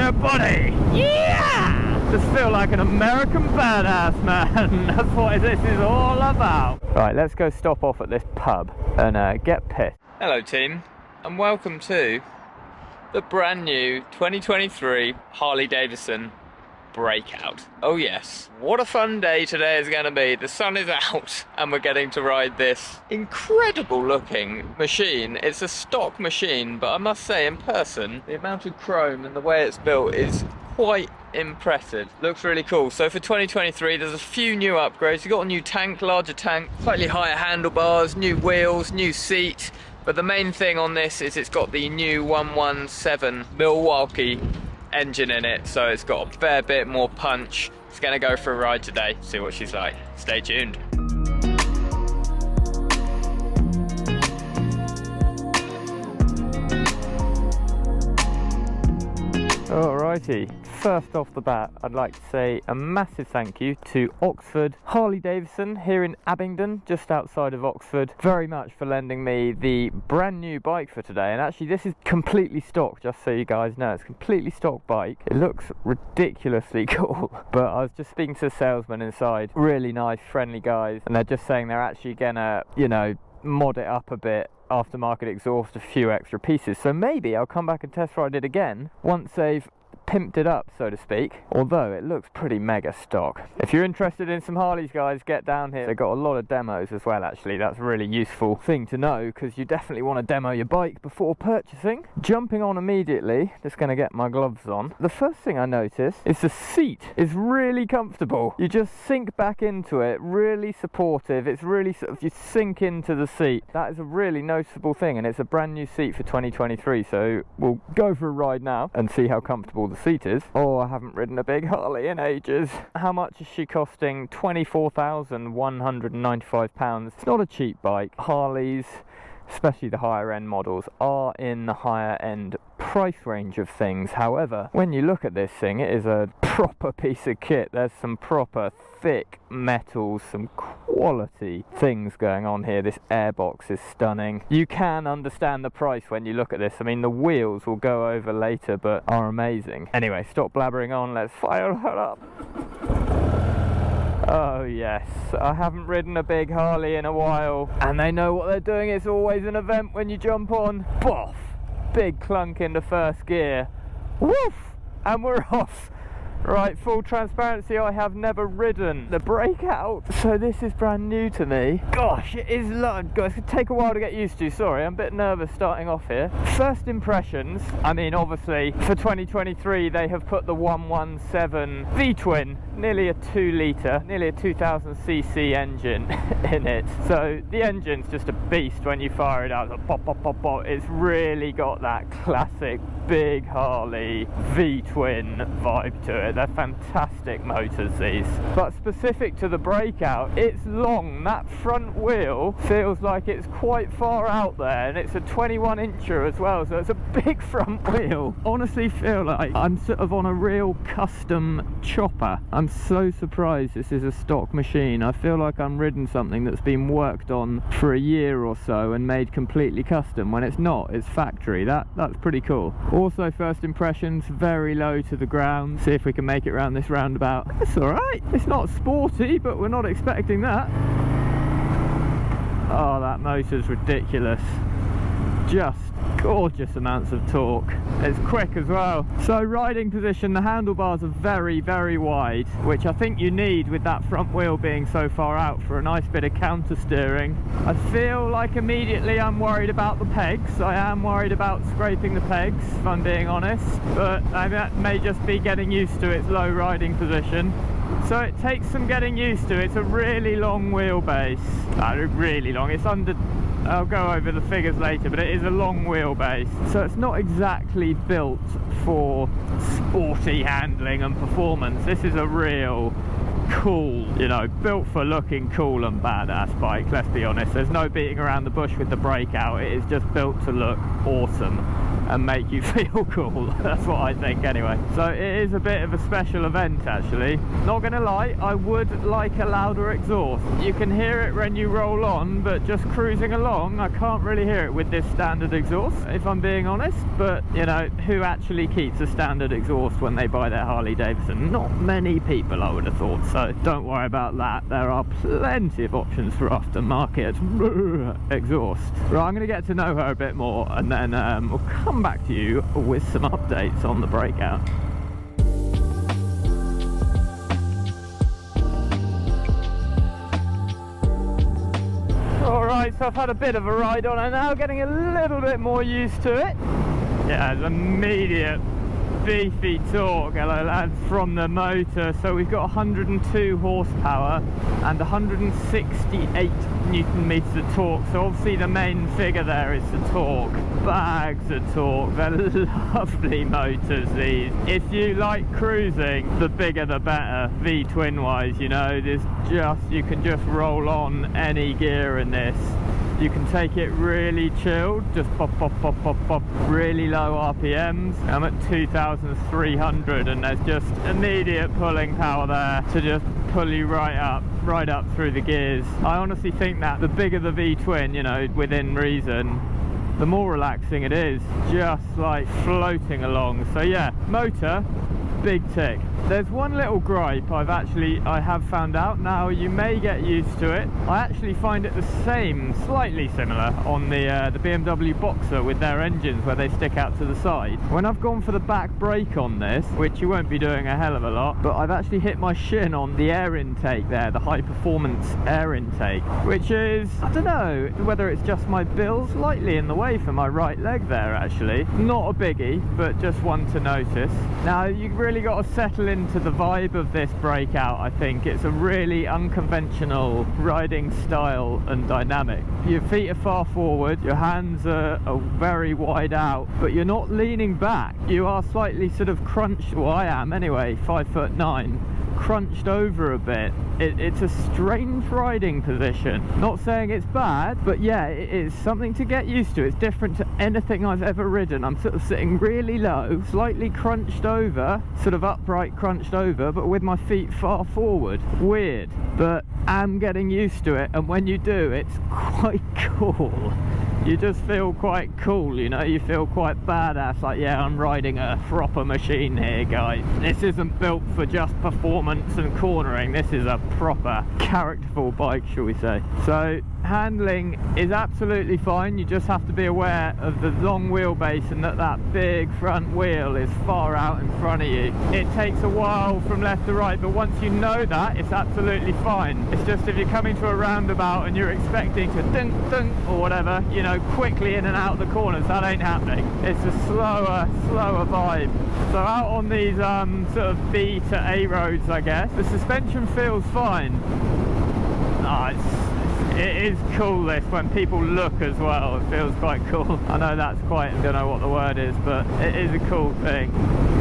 her body. Yeah! Just feel like an American badass, man. That's what this is all about. Right, let's go stop off at this pub and get pissed. Hello team, and welcome to the brand new 2023 Harley-Davidson Breakout. Oh yes, what a fun day today is going to be. The sun is out and we're getting to ride this incredible looking machine. It's a stock machine, but I must say in person, the amount of chrome and the way it's built is quite impressive. Looks really cool. So for 2023 there's a few new upgrades. You've got a new tank, larger tank, slightly higher handlebars, new wheels, new seat. But the main thing on this is it's got the new 117 Milwaukee engine in it, so it's got a fair bit more punch. It's gonna go for a ride today, see what she's like. Stay tuned. Alrighty, first off the bat, I'd like to say a massive thank you to Oxford Harley-Davidson here in Abingdon, just outside of Oxford, very much for lending me the brand new bike for today. And actually this is completely stock, just so you guys know, it's a completely stock bike. It looks ridiculously cool, but I was just speaking to the salesman inside, really nice, friendly guys, and they're just saying they're actually gonna, you know, mod it up a bit, aftermarket exhaust, a few extra pieces, so maybe I'll come back and test ride it again once they've pimped it up, so to speak, although it looks pretty mega stock. If you're interested in some Harleys, guys, get down here. They've got a lot of demos as well, actually. That's a really useful thing to know, because you definitely want to demo your bike before purchasing. Jumping on immediately, just going to get my gloves on. The first thing I notice is the seat is really comfortable. You just sink back into it, really supportive. It's really sort of, you sink into the seat. That is a really noticeable thing, and it's a brand new seat for 2023, so we'll go for a ride now and see how comfortable the seat is. Oh, I haven't ridden a big Harley in ages. How much is she costing? £24,195. It's not a cheap bike. Harleys, especially the higher end models, are in the higher end price range of things. However, when you look at this thing, it is a proper piece of kit. There's some proper thick metals, some quality things going on here. This airbox is stunning. You can understand the price when you look at this. I mean, the wheels we'll go over later, but are amazing. Anyway, stop blabbering on, let's fire her up. Oh yes, I haven't ridden a big Harley in a while, and they know what they're doing. It's always an event when you jump on. Boff! Big clunk into first gear. Woof! And we're off. Right, full transparency, I have never ridden the Breakout, so this is brand new to me. Gosh, it is long. It's gonna take a while to get used to. Sorry, I'm a bit nervous starting off here. First impressions, I mean, obviously for 2023 they have put the 117 V-twin, nearly a 2 litre, nearly a 2000cc engine in it. So the engine's just a beast when you fire it out. It's like pop, pop, pop, pop. It's really got that classic big Harley V-twin vibe to it. They're fantastic motors, these. But specific to the Breakout, it's long. That front wheel feels like it's quite far out there, and it's a 21-incher as well, so it's a big front wheel. Honestly feel like I'm sort of on a real custom chopper. I'm so surprised this is a stock machine. I feel like I'm ridden something that's been worked on for a year or so and made completely custom, when it's not. It's factory. That's pretty cool. Also, first impressions, very low to the ground. See if we can make it around this roundabout. It's alright. It's not sporty, but we're not expecting that. Oh, that motor's ridiculous. Just gorgeous amounts of torque. It's quick as well. So riding position, the handlebars are very, very wide, which I think you need with that front wheel being so far out for a nice bit of counter steering. I feel like immediately I'm worried about the pegs. I am worried about scraping the pegs, if I'm being honest, but that may just be getting used to its low riding position. So it takes some getting used to. It's a really long wheelbase. Really long. It's under, I'll go over the figures later, but it is a long wheelbase. So it's not exactly built for sporty handling and performance. This is a real cool, you know, built for looking cool and badass bike, let's be honest. There's no beating around the bush with the Breakout. It is just built to look awesome. and make you feel cool. That's what I think anyway. So it is a bit of a special event actually. Not gonna lie, I would like a louder exhaust. You can hear it when you roll on, but just cruising along I can't really hear it with this standard exhaust, if I'm being honest. But you know, who actually keeps a standard exhaust when they buy their Harley Davidson? Not many people, I would have thought, so don't worry about that. There are plenty of options for aftermarket exhaust. Right, I'm gonna get to know her a bit more, and then we'll come back to you with some updates on the Breakout. Alright, so I've had a bit of a ride on her now, getting a little bit more used to it. Yeah, it's immediate beefy torque, hello lads, from the motor. So we've got 102 horsepower and 168 newton meters of torque. So obviously the main figure there is the torque. Bags of torque. They're lovely motors, these. If you like cruising, the bigger the better, V-twin wise, you know. You can just roll on any gear in this. You can take it really chilled, just pop, pop, pop, pop, pop, really low RPMs. I'm at 2,300 and there's just immediate pulling power there to just pull you right up through the gears. I honestly think that the bigger the V-twin, you know, within reason, the more relaxing it is, just like floating along. So yeah, motor, big tick. There's one little gripe I have found out. Now you may get used to it. I actually find it the same, slightly similar, on the BMW Boxer with their engines where they stick out to the side. When I've gone for the back brake on this, which you won't be doing a hell of a lot, but I've actually hit my shin on the air intake there, the high performance air intake, which is, I don't know whether it's just my bill, slightly in the way for my right leg there actually. Not a biggie, but just one to notice. Now you've really got to settle into the vibe of this Breakout. I think it's a really unconventional riding style and dynamic. Your feet are far forward, your hands are very wide out, but you're not leaning back. You are slightly sort of crunched, well I am anyway, 5'9", crunched over a bit. It's a strange riding position. Not saying it's bad, but yeah, it is something to get used to. It's different to anything I've ever ridden. I'm sort of sitting really low, slightly crunched over, sort of upright crunched over, but with my feet far forward. Weird, but I'm getting used to it, and when you do, it's quite cool. You just feel quite cool, you know, you feel quite badass, like, yeah, I'm riding a proper machine here, guys. This isn't built for just performance and cornering, this is a proper characterful bike, shall we say. So handling is absolutely fine. You just have to be aware of the long wheelbase and that big front wheel is far out in front of you. It takes a while from left to right, but once you know that, it's absolutely fine. It's just if you're coming to a roundabout and you're expecting to dunk dunk or whatever, you know, quickly in and out of the corners, that ain't happening. It's a slower vibe. So out on these sort of B to A roads, I guess, the suspension feels fine. It is cool, this, when people look as well, it feels quite cool. I know that's quite, I don't know what the word is, but it is a cool thing.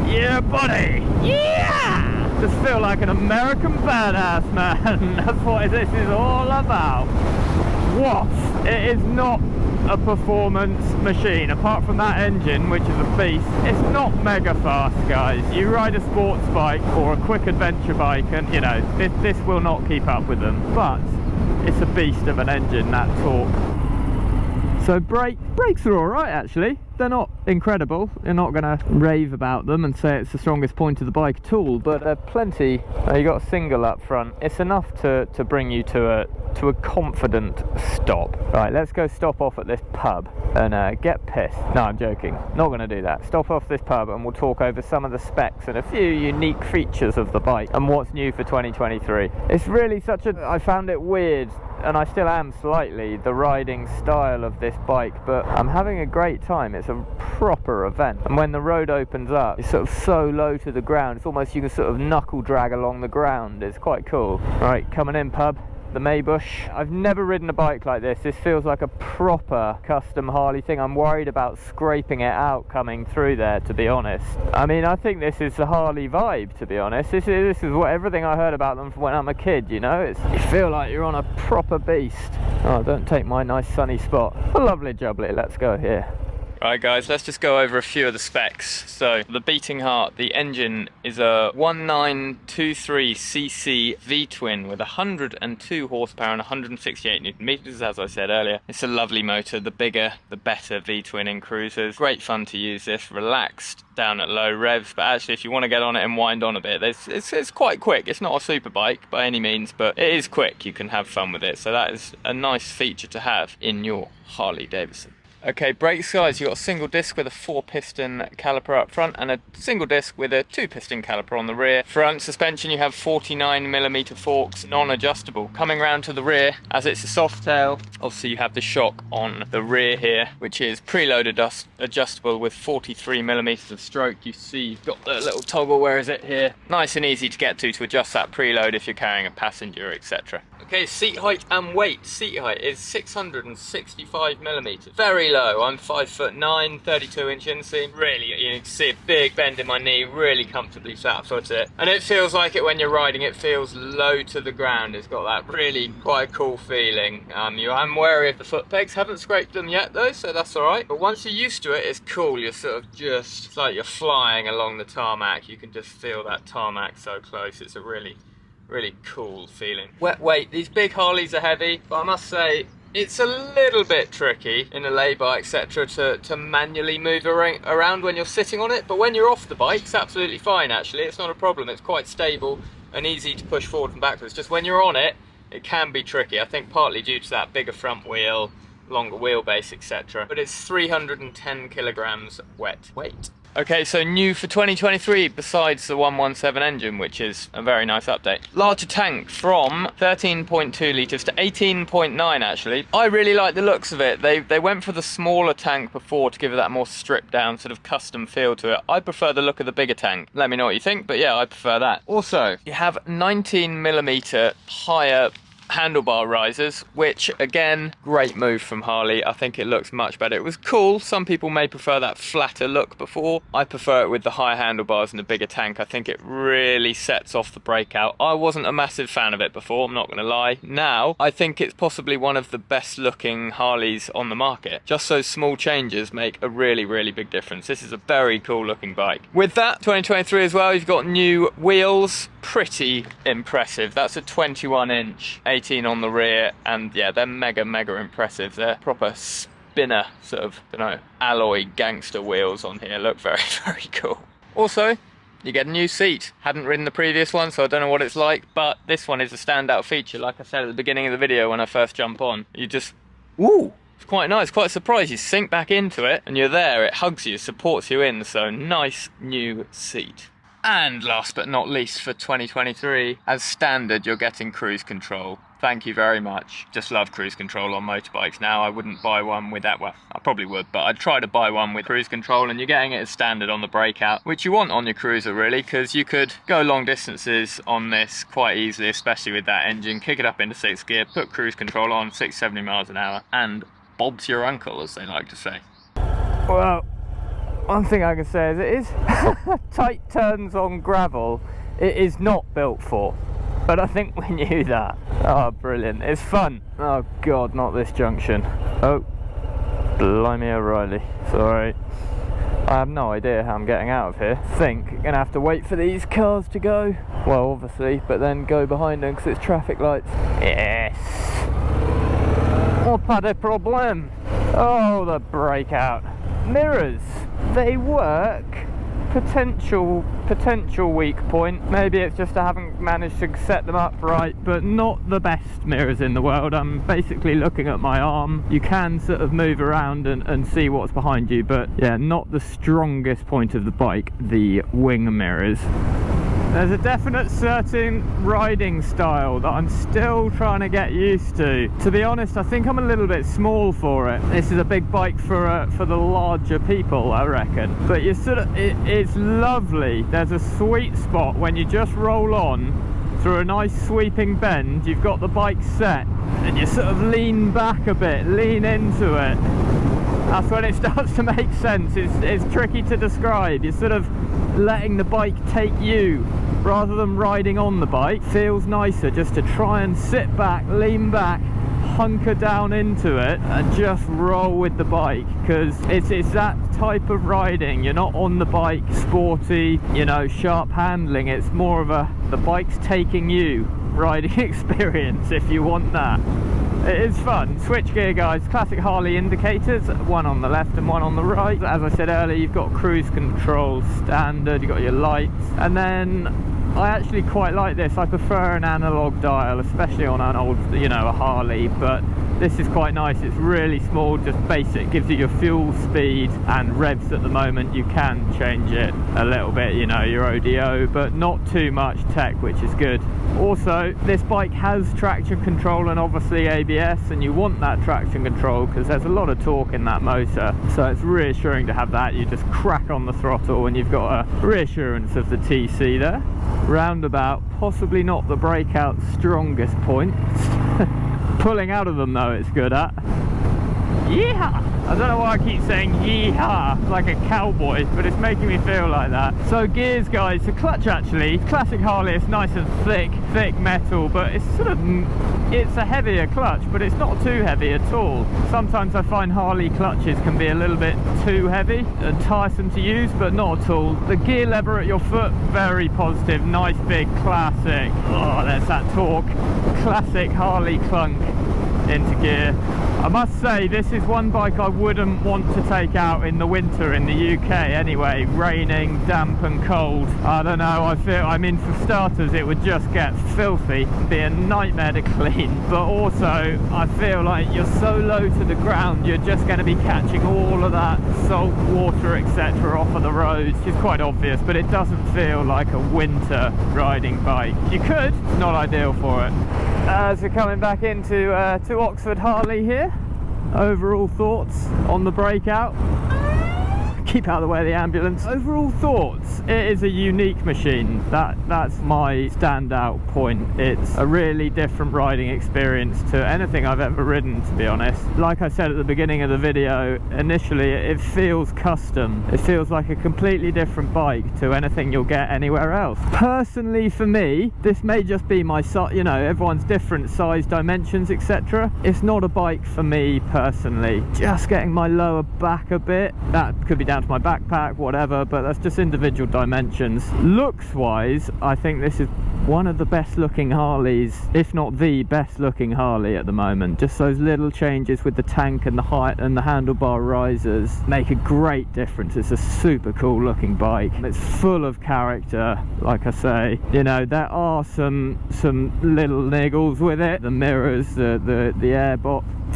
Yeah, buddy! Yeah! Just feel like an American badass, man. That's what this is all about. What? It is not a performance machine. Apart from that engine, which is a beast, it's not mega fast, guys. You ride a sports bike or a quick adventure bike and, you know, this will not keep up with them. But it's a beast of an engine, that torque. So brakes are alright actually. They're not incredible. You're not going to rave about them and say it's the strongest point of the bike at all, but they're plenty. You got a single up front. It's enough to bring you to a confident stop. Right, let's go stop off at this pub and get pissed. No, I'm joking. Not going to do that. Stop off this pub and we'll talk over some of the specs and a few unique features of the bike and what's new for 2023. It's really I found it weird, and I still am slightly, the riding style of this bike, but I'm having a great time. It's a proper event, and when the road opens up, it's sort of so low to the ground, it's almost you can sort of knuckle drag along the ground. It's quite cool. Right, coming in pub, the Maybush. I've never ridden a bike like this. This feels like a proper custom Harley thing. I'm worried about scraping it out coming through there, to be honest. I mean, I think this is the Harley vibe, to be honest. This is what everything I heard about them from when I'm a kid, you know. You feel like you're on a proper beast. Oh, don't take my nice sunny spot. A lovely jubbly, let's go here. Right guys, let's just go over a few of the specs. So the beating heart, the engine is a 1923cc V-twin with 102 horsepower and 168 Newton meters, as I said earlier. It's a lovely motor, the bigger the better V-twin in cruisers. Great fun to use this, relaxed down at low revs, but actually if you want to get on it and wind on a bit, it's quite quick. It's not a super bike by any means, but it is quick. You can have fun with it, so that is a nice feature to have in your Harley-Davidson. Okay, brakes guys, you've got a single disc with a 4-piston caliper up front and a single disc with a 2-piston caliper on the rear. Front suspension, you have 49mm forks, non-adjustable. Coming round to the rear, as it's a soft tail, obviously you have the shock on the rear here, which is preload adjustable with 43mm of stroke. You see you've got the little toggle, where is it here? Nice and easy to get to adjust that preload if you're carrying a passenger, etc. Okay, seat height and weight. Seat height is 665mm. Very low. I'm 5'9", 32-inch inseam. Really, you can see a big bend in my knee, really comfortably flat footed. And it feels like it when you're riding, it feels low to the ground. It's got that really quite cool feeling. I'm wary of the foot pegs. Haven't scraped them yet though, so that's alright. But once you're used to it, it's cool. You're sort of just, it's like you're flying along the tarmac. You can just feel that tarmac so close. It's a really cool feeling. Wet weight, these big Harleys are heavy, but I must say it's a little bit tricky in a lay-by, etc. to manually move around when you're sitting on it, but when you're off the bike it's absolutely fine actually. It's not a problem, it's quite stable and easy to push forward and backwards. Just when you're on it, it can be tricky, I think partly due to that bigger front wheel, longer wheelbase, etc. But it's 310 kilograms wet weight. Okay, so new for 2023 besides the 117 engine, which is a very nice update. Larger tank from 13.2 litres to 18.9 actually. I really like the looks of it. They went for the smaller tank before to give it that more stripped down sort of custom feel to it. I prefer the look of the bigger tank. Let me know what you think, but yeah, I prefer that. Also, you have 19mm higher handlebar risers, which again, great move from Harley. I think it looks much better. It was cool. Some people may prefer that flatter look before. I prefer it with the higher handlebars and the bigger tank. I think it really sets off the Breakout. I wasn't a massive fan of it before, I'm not going to lie. Now, I think it's possibly one of the best looking Harleys on the market. Just those small changes make a really big difference. This is a very cool looking bike. With that, 2023 as well, you've got new wheels. Pretty impressive. That's a 21-inch, 18 on the rear, and yeah, they're mega impressive. They're proper spinner sort of, I don't know, alloy gangster wheels on here. Look very cool. Also, you get a new seat. Hadn't ridden the previous one, so I don't know what it's like, but this one is a standout feature. Like I said at the beginning of the video when I first jump on, you just, woo! It's quite nice, quite a surprise. You sink back into it and you're there. It hugs you, supports you in, so nice new seat. And last but not least for 2023, as standard, you're getting cruise control. Thank you very much. Just love cruise control on motorbikes now. I wouldn't buy one with that. Well, I probably would, but I'd try to buy one with cruise control, and you're getting it as standard on the Breakout, which you want on your cruiser really, because you could go long distances on this quite easily, especially with that engine. Kick it up into 6th gear, put cruise control on, 60-70 miles an hour, and Bob's your uncle, as they like to say. Well, one thing I can say is it is tight turns on gravel. It is not built for, but I think we knew that. Oh, brilliant. It's fun. Oh God, not this junction. Oh, blimey O'Reilly. Sorry. I have no idea how I'm getting out of here. Think I'm gonna have to wait for these cars to go. Well, obviously, but then go behind them because it's traffic lights. Yes. Oh, pas de problème. Oh, the Breakout. Mirrors. They work. Potential weak point. Maybe it's just I haven't managed to set them up right, but not the best mirrors in the world. I'm basically looking at my arm. You can sort of move around and see what's behind you, but yeah, not the strongest point of the bike, the wing mirrors. There's a definite certain riding style that I'm still trying to get used to. To be honest, I think I'm a little bit small for it. This is a big bike for the larger people, I reckon. But you sort of, it's lovely. There's a sweet spot when you just roll on through a nice sweeping bend. You've got the bike set, and you sort of lean back a bit, lean into it. That's when it starts to make sense. It's tricky to describe. You're sort of letting the bike take you rather than riding on the bike. Feels nicer just to try and sit back, lean back, hunker down into it and just roll with the bike, because it's that type of riding. You're not on the bike sporty, you know, sharp handling. It's more of the bike's taking you riding experience if you want that. It is fun. Switch gear, guys. Classic Harley indicators, one on the left and one on the right. As I said earlier, you've got cruise control standard, you've got your lights, and then I actually quite like this. I prefer an analog dial, especially on an old, you know, a Harley, but this is quite nice. It's really small, just basic, gives you your fuel speed and revs at the moment. You can change it a little bit, you know, your ODO, but not too much tech, which is good. Also, this bike has traction control and obviously ABS, and you want that traction control because there's a lot of torque in that motor, so it's reassuring to have that. You just crack on the throttle and you've got a reassurance of the TC there. Roundabout, possibly not the Breakout's strongest points. Pulling out of them though, it's good at. Yeehaw! I don't know why I keep saying yeehaw like a cowboy, but it's making me feel like that. So gears, guys, the clutch actually, classic Harley, it's nice and thick metal, but it's sort of, it's a heavier clutch, but it's not too heavy at all. Sometimes I find Harley clutches can be a little bit too heavy and tiresome to use, but not at all. The gear lever at your foot, very positive, nice big classic. Oh, there's that torque. Classic Harley clunk into gear. I must say, this is one bike I wouldn't want to take out in the winter in the UK anyway. Raining, damp and cold. I don't know, I mean, for starters it would just get filthy, be a nightmare to clean, but also I feel like you're so low to the ground, you're just going to be catching all of that salt water etc off of the roads. It's quite obvious, but it doesn't feel like a winter riding bike. You could, it's not ideal for it. So coming back into to Oxford Harley here. Overall thoughts on the Breakout. Keep out of the way of the ambulance. Overall thoughts, it is a unique machine. That's my standout point. It's a really different riding experience to anything I've ever ridden, to be honest. Like I said at the beginning of the video, initially it feels custom. It feels like a completely different bike to anything you'll get anywhere else. Personally, for me, this may just be my size, you know, everyone's different size, dimensions, etc. It's not a bike for me personally. Just getting my lower back a bit, that could be down to my backpack, whatever, but that's just individual dimensions. Looks wise, I think this is one of the best looking Harleys, if not the best looking Harley at the moment. Just those little changes with the tank and the height and the handlebar risers make a great difference. It's a super cool looking bike. It's full of character, like I say. You know, there are some little niggles with it. The mirrors, the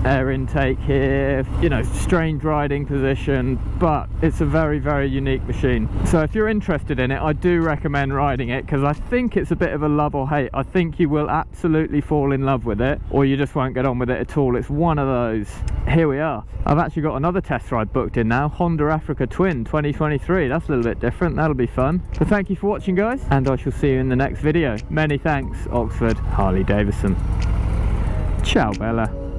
air intake here, you know, strange riding position, but it's a very, very unique machine. So if you're interested in it, I do recommend riding it, because I think it's a bit of a love or hate. I think you will absolutely fall in love with it, or you just won't get on with it at all. It's one of those. Here we are. I've actually got another test ride booked in now, Honda Africa Twin 2023. That's a little bit different. That'll be fun. But thank you for watching, guys, and I shall see you in the next video. Many thanks, Oxford Harley-Davidson. Ciao, Bella.